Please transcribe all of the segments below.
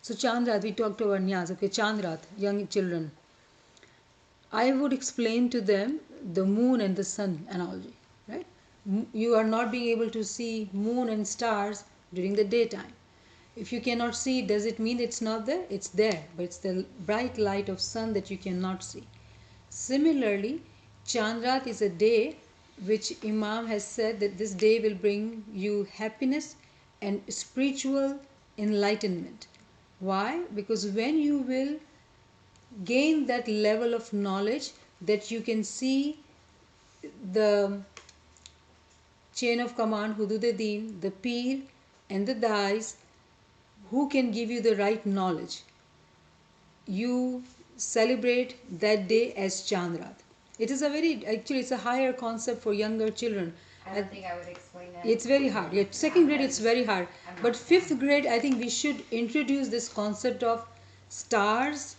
So Chandraat, we talked about Nyas, okay, Chandraat, young children. I would explain to them the moon and the sun analogy, right? You are not being able to see moon and stars during the daytime. If you cannot see, does it mean it's not there? It's there, but it's the bright light of sun that you cannot see. Similarly, Chandrat is a day which Imam has said that this day will bring you happiness and spiritual enlightenment. Why? Because when you will gain that level of knowledge that you can see the chain of command, Hududdin, the Pir and the Dais, who can give you the right knowledge. You celebrate that day as Chandrat. It is a very, actually it's a higher concept for younger children. I don't think I would explain that. It's very hard. Yeah, second grade it's very hard. But fifth grade, I think we should introduce this concept of stars,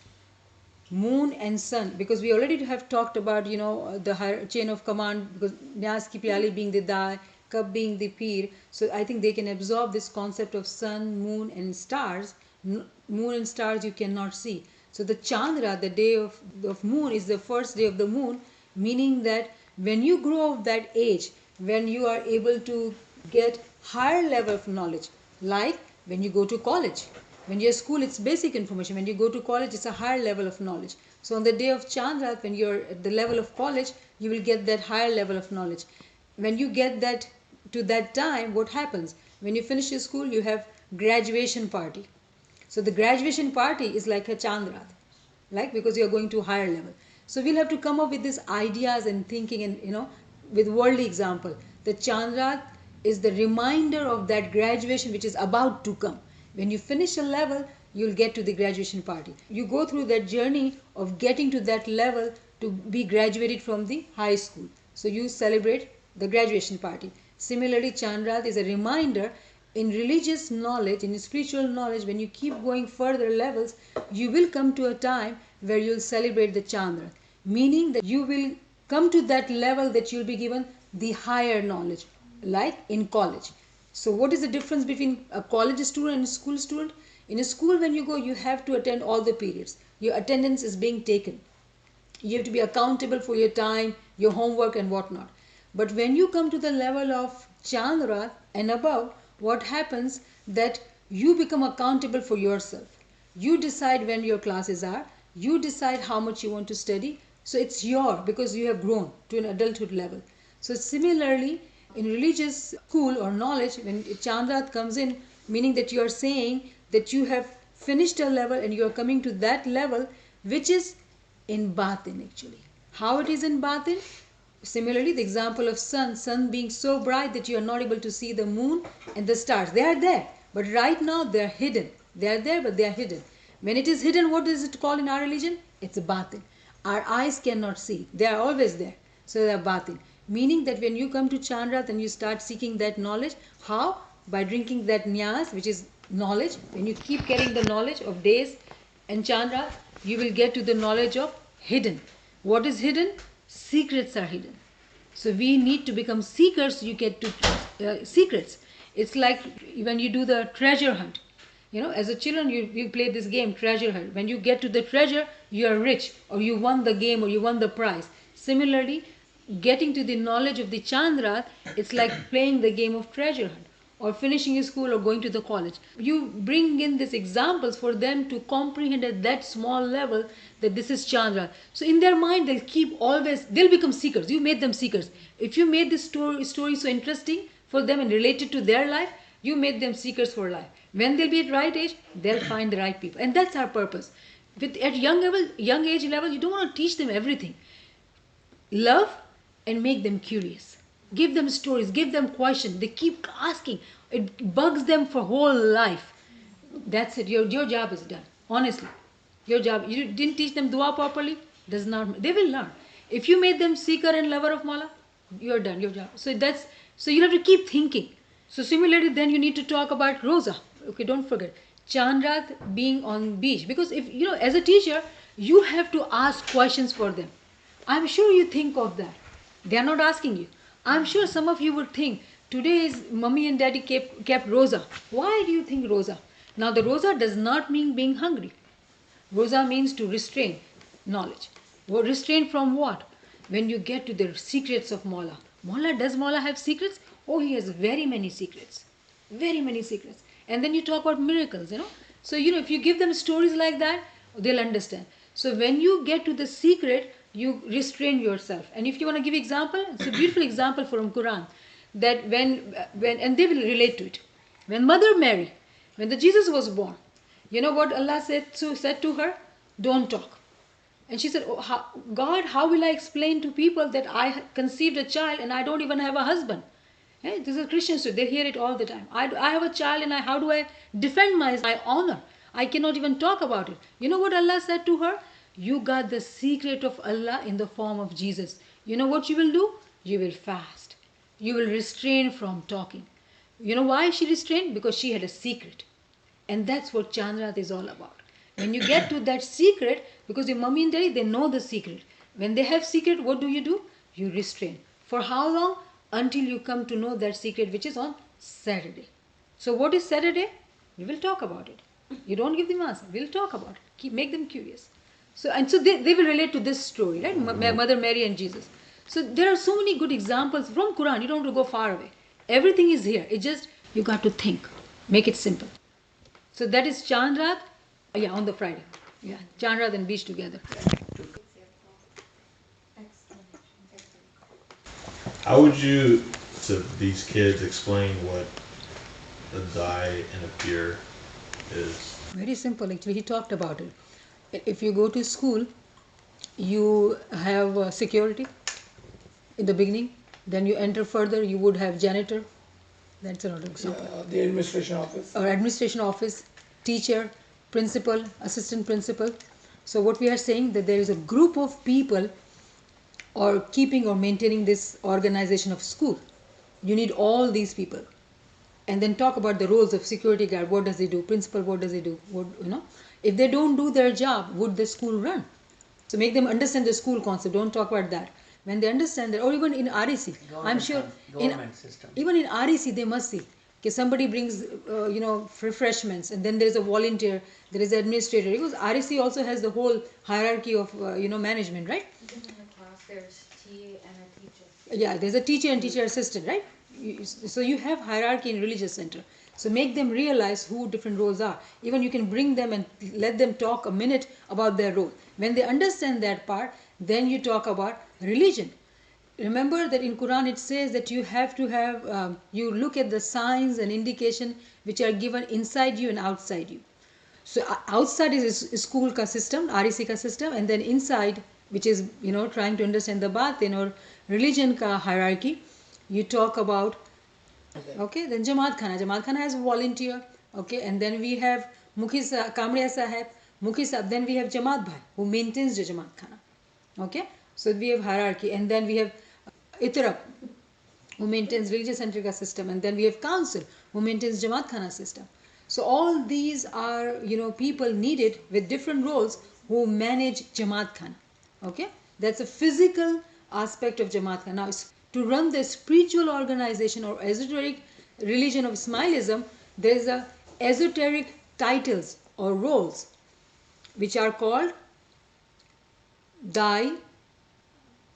moon and sun, because we already have talked about, you know, the higher chain of command, because Nyas ki Pyali being the Dai, Kab being the Pir. So I think they can absorb this concept of sun, moon and stars. Moon and stars you cannot see. So the Chandra, the day of moon, is the first day of the moon, meaning that when you grow of that age, when you are able to get higher level of knowledge, like when you go to college. When you're at school, it's basic information. When you go to college, it's a higher level of knowledge. So on the day of Chandrat, when you're at the level of college, you will get that higher level of knowledge. When you get that to that time, what happens? When you finish your school, you have graduation party. So the graduation party is like a Chandrat, like, because you're going to higher level. So we'll have to come up with these ideas and thinking, and you know, with worldly example. The Chandrat is the reminder of that graduation which is about to come. When you finish a level, you'll get to the graduation party. You go through that journey of getting to that level to be graduated from the high school. So you celebrate the graduation party. Similarly, Chandrat is a reminder in religious knowledge, in spiritual knowledge, when you keep going further levels, you will come to a time where you'll celebrate the Chandrat. Meaning that you will come to that level that you'll be given the higher knowledge, like in college. So what is the difference between a college student and a school student? In a school, when you go, you have to attend all the periods. Your attendance is being taken. You have to be accountable for your time, your homework and whatnot. But when you come to the level of Chandra and above, what happens that you become accountable for yourself. You decide when your classes are. You decide how much you want to study. So it's your, because you have grown to an adulthood level. So similarly, in religious school or knowledge, when Chandrat comes in, meaning that you are saying that you have finished a level and you are coming to that level which is in Batin actually. How it is in Batin? Similarly, the example of sun being so bright that you are not able to see the moon and the stars. They are there, but right now they are hidden. They are there, but they are hidden. When it is hidden, what is it called in our religion? It's a Batin. Our eyes cannot see. They are always there. So they are Batin. Meaning that when you come to Chandrat and you start seeking that knowledge, how? By drinking that Nyas, which is knowledge. When you keep getting the knowledge of days and Chandrat, you will get to the knowledge of hidden. What is hidden? Secrets are hidden. So we need to become seekers so you get to secrets. It's like when you do the treasure hunt. You know, as a children, you play this game, treasure hunt. When you get to the treasure, you are rich, or you won the game, or you won the prize. Similarly, getting to the knowledge of the Chandra, it's like playing the game of treasure hunt, or finishing your school, or going to the college. You bring in these examples for them to comprehend at that small level that this is Chandra. So in their mind, they'll become seekers. You made them seekers. If you made this story so interesting for them and related to their life, you made them seekers for life. When they'll be at right age, they'll find the right people. And that's our purpose. At young age level, you don't want to teach them everything. Love and make them curious. Give them stories, give them questions. They keep asking. It bugs them for whole life. That's it. Your job is done. Honestly. Your job. You didn't teach them dua properly, does not. They will learn. If you made them seeker and lover of Mala, you're done. Your job. So you have to keep thinking. So similarly, then you need to talk about Rosa. Okay, don't forget. Chandrat being on beach. Because if you know, as a teacher, you have to ask questions for them. I'm sure you think of that. They are not asking you. I'm sure some of you would think, today's mommy and daddy kept Rosa. Why do you think Rosa? Now, the roza does not mean being hungry. Roza means to restrain knowledge. Restrain from what? When you get to the secrets of Mawla. Does Mawla have secrets? Oh, he has very many secrets. Very many secrets. And then you talk about miracles, So, if you give them stories like that, they'll understand. So, when you get to the secret, you restrain yourself. And if you want to give example, it's a beautiful example from Quran that when and they will relate to it. When Mother Mary, when the Jesus was born, you know what Allah said to her? Don't talk. And she said, oh, God, how will I explain to people that I conceived a child and I don't even have a husband? Hey, this is Christians too. They hear it all the time. I have a child and how do I defend my honor? I cannot even talk about it. You know what Allah said to her? You got the secret of Allah in the form of Jesus. You know what you will do? You will fast. You will restrain from talking. You know why she restrained? Because she had a secret. And that's what Chandraat is all about. When you get to that secret, because your mummy and daddy, they know the secret. When they have secret, what do? You restrain. For how long? Until you come to know that secret, which is on Saturday. So what is Saturday? We will talk about it. You don't give them answer. We'll talk about it. Make them curious. So they will relate to this story, right? Mother Mary and Jesus. So there are so many good examples from Quran. You don't have to go far away. Everything is here. It's just you got to think. Make it simple. So that is Chandraat. Yeah, on the Friday. Yeah, Chandraat and beach together. How would you, to these kids, explain what a die and a peer is? Very simple. Actually, he talked about it. If you go to school, you have security in the beginning. Then you enter further, you would have janitor. That's another example. The administration office. Or administration office, teacher, principal, assistant principal. So what we are saying that there is a group of people or keeping or maintaining this organization of school. You need all these people. And then talk about the roles of security guard. What does he do? Principal, what does he do? If they don't do their job, would the school run? So make them understand the school concept. Don't talk about that. When they understand that, or even in REC, I'm sure even in REC they must see. Okay, somebody brings refreshments, and then there's a volunteer, there is an administrator. Because REC also has the whole hierarchy of management, right? In the class, there's tea and a teacher. Yeah, there's a teacher and teacher assistant, right? So you have hierarchy in religious center. So make them realize who different roles are. Even you can bring them and let them talk a minute about their role. When they understand that part, then you talk about religion. Remember that in Quran it says that you have to have, you look at the signs and indication which are given inside you and outside you. So outside is school ka system, REC ka system, and then inside, which is trying to understand the batin or religion ka hierarchy, you talk about. Okay, then Jamaat Khana has a volunteer. Okay, and then we have Kamriya Sahib, Mukhi Sahib. Then we have Jamaat Bhai who maintains the Jamaat Khana. Okay, so we have hierarchy, and then we have Itarab who maintains religious centric system, and then we have council who maintains Jamaat Khana system. So all these are people needed with different roles who manage Jamaat Khana. Okay, that's a physical aspect of Jamaat Khana. Now, to run the spiritual organization or esoteric religion of Ismailism, there is a esoteric titles or roles which are called Dai,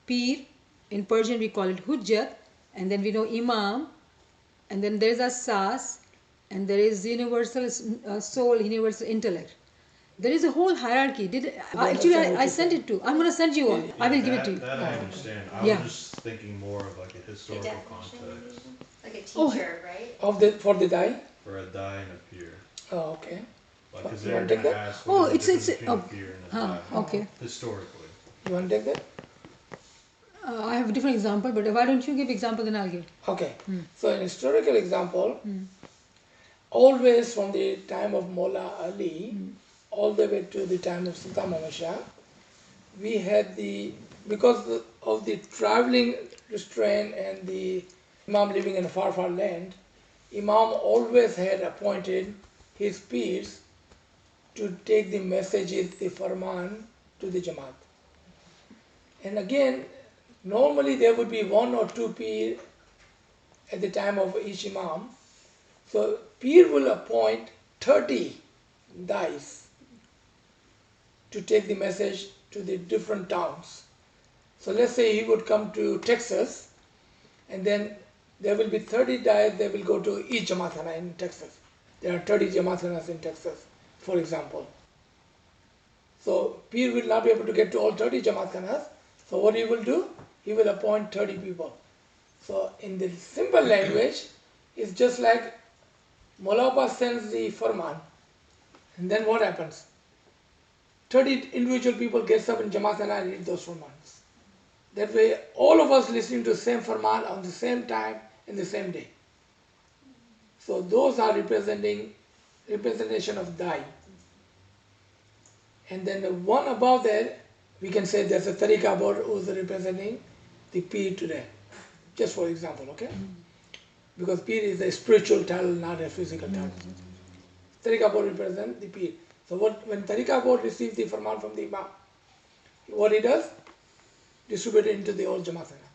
Peer, in Persian we call it Hujjat, and then we know Imam, and then there is Asas, and there is universal soul, universal intellect. There is a whole hierarchy. Actually, I sent it to. I'm going to send you all. I will give it to you. That I understand. I was just thinking more of like a The historical definition, context like a teacher, right? For the die? for a die and a peer. Oh, okay. Like, because You they're want to going take to that? ask Oh, what is the it's difference between a peer and a die, okay. historically. You want to take that? I have a different example, but why don't you give example, then I'll give. Okay. So an historical example, always from the time of Mullah Ali, all the way to the time of Sultan Muhammad Shah, we had because of the traveling restraint and the Imam living in a far, far land, Imam always had appointed his peers to take the messages, the farman, to the Jamaat. And again, normally there would be one or two peer at the time of each Imam. So peer will appoint 30 dice to take the message to the different towns. So let's say he would come to Texas, and then there will be 30 dice, they will go to each Jamaatkhana in Texas. There are 30 Jamaathanas in Texas, for example. So Pir will not be able to get to all 30 Jamaathanas. So what he will do? He will appoint 30 people. So in the simple language, it's just like Mullah sends the Farman, and then what happens? 30 individual people gets up in Jamaatana and read those Farmans. That way, all of us listening to the same Farman on the same time in the same day. So those are representation of Dai. And then the one above there, we can say there's a Tariqa board who's representing the Pir today. Just for example, okay? Because Pir is a spiritual title, not a physical title. Tariqa board represents the Pir. So when Tariqa board receives the Farman from the Imam, what he does? Distribute it into the whole Jamaatana.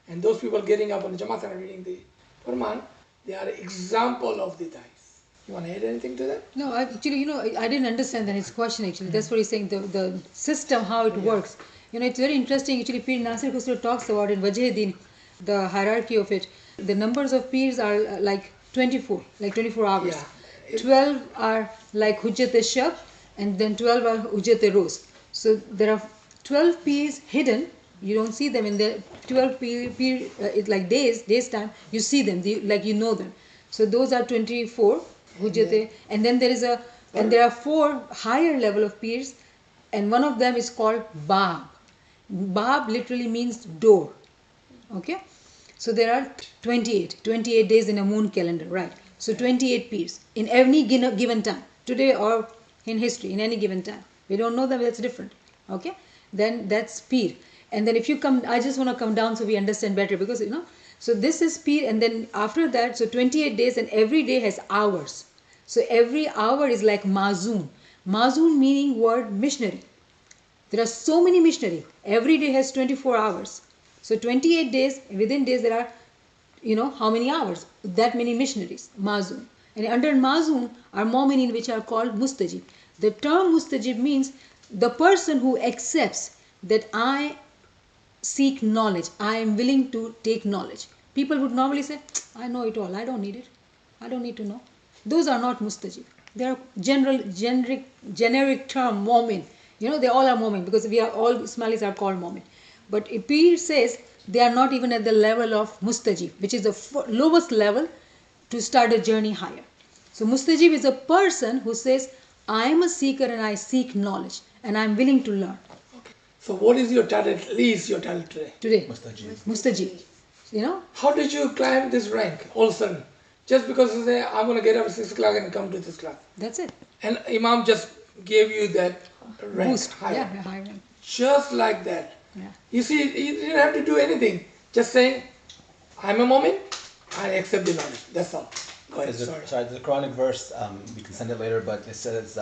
And those people getting up on the Jamaatana reading the Farman, they are example of the Dais. You want to add anything to that? No, actually, I didn't understand that his question actually. That's what he's saying, the system, how it works. It's very interesting. Actually, Pir Nasir Khusro talks about in Wajh-e-Din, the hierarchy of it. The numbers of Pirs are like 24 hours. Yeah. 12 are like Hujjat-e-Shab, and then 12 are Hujjat-e-Roz. So there are 12 Pirs hidden. You don't see them in the 12 Pir it's like days time, you see them, like you know them. So those are 24 Hujjat, and then there are 4 higher level of Pirs, and one of them is called Bab. Bab literally means door. Okay? So there are 28 days in a moon calendar, right? So 28 Pirs in any given time, today or in history, in any given time. We don't know them, that's different. Okay? Then that's Pir. And then if you come, I just want to come down so we understand better, because so this is Pir, and then after that, so 28 days, and every day has hours. So every hour is like Mazoon. Mazoon meaning word missionary. There are so many missionary. Every day has 24 hours. So 28 days, within days there are, how many hours? That many missionaries, Mazoon. And under Mazoon are Mu'minin, which are called Mustajib. The term Mustajib means the person who accepts that I seek knowledge, I am willing to take knowledge. People would normally say, I know it all, I don't need it. I don't need to know. Those are not Mustajib. They are generic term, Mu'min. They all are Mu'min, because all Ismailis are called Mu'min. But Pir says they are not even at the level of Mustajib, which is the lowest level to start a journey higher. So Mustajib is a person who says, I am a seeker and I seek knowledge and I am willing to learn. So what is your title? At least your title today? Today. Mustajib. Mustajib. How did you climb this rank all of a sudden? Just because you say, I'm going to get up at 6 o'clock and come to this class. That's it. And Imam just gave you that rank. Boost. Higher. Yeah, high rank. Just like that. Yeah. You see, you didn't have to do anything. Just saying, I'm a Mu'min, I accept the knowledge. That's all. Go ahead, sorry. There's a Quranic verse, we can send it later, but it says,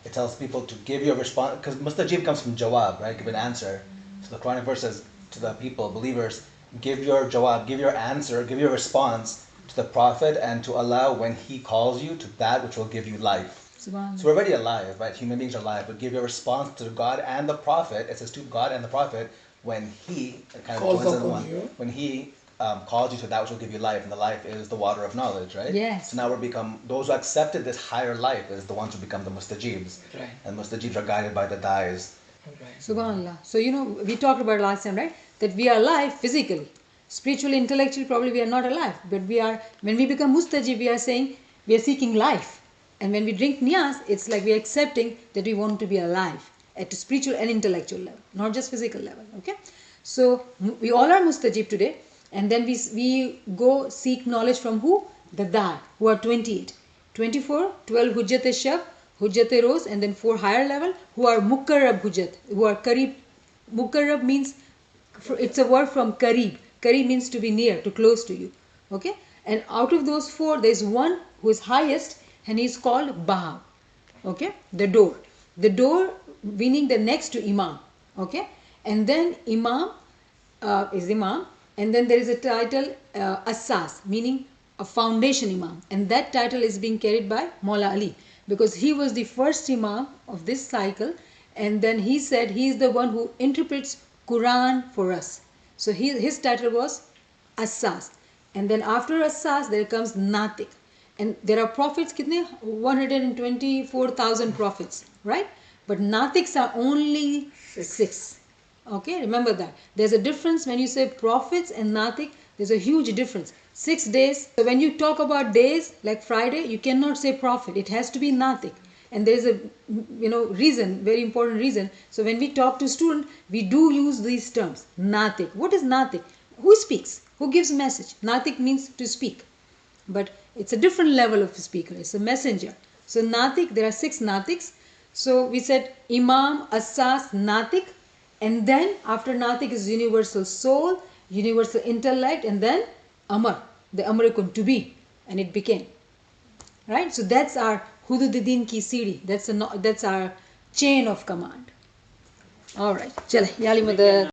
it tells people to give your response, because Mustajib comes from Jawab, right? Give an answer. So the Quranic verse says to the people, believers, give your Jawab, give your answer, give your response to the Prophet and to Allah when He calls you to that which will give you life. So we're already alive, right? Human beings are alive, but give your response to God and the Prophet. It says to God and the Prophet when He kind of joins in one. When He calls you to that which will give you life, and the life is the water of knowledge, right? Yes. So now those who accepted this higher life is the ones who become the mustajibs. Right. And mustajibs are guided by the dais. Right. Subhanallah. So we talked about last time, right? That we are alive physically. Spiritually, intellectually, probably we are not alive. But when we become mustajib, we are saying we are seeking life. And when we drink niyaz, it's like we are accepting that we want to be alive at a spiritual and intellectual level, not just physical level. Okay? So we all are mustajib today. And then we go seek knowledge from who? The Dar, who are 28. 24, 12 Hujjat-e-Shab, Hujjat-e-Roz, and then 4 higher level, who are Mukarrab Hujjat, who are Karib. Mukarrab means, it's a word from Karib. Karib means to be near, to close to you. Okay? And out of those 4, there is one who is highest, and he is called Bahab. Okay? The door. The door meaning the next to Imam. Okay? And then Imam is Imam. And then there is a title Asas, meaning a foundation Imam, and that title is being carried by Maula Ali, because he was the first Imam of this cycle, and then he said he is the one who interprets Quran for us. So his title was Asas, and then after Asas there comes Natik, and there are prophets, kitne 124,000 prophets, right? But Natiks are only six. Okay, remember that. There's a difference when you say prophets and Natik. There's a huge difference. 6 days. So when you talk about days like Friday, you cannot say prophet. It has to be Natik. And there's a reason, very important reason. So when we talk to student, we do use these terms. Natik. What is Natik? Who speaks? Who gives message? Natik means to speak. But it's a different level of speaker. It's a messenger. So Natik, there are 6 Natiks. So we said Imam, Asas, Natik, and then after Natik is universal soul, universal intellect, and then Amar, the Amarikun, to be, and it became. Right? So that's our Hududdin ki Siri. That's our chain of command. All right. Chale, yali mada.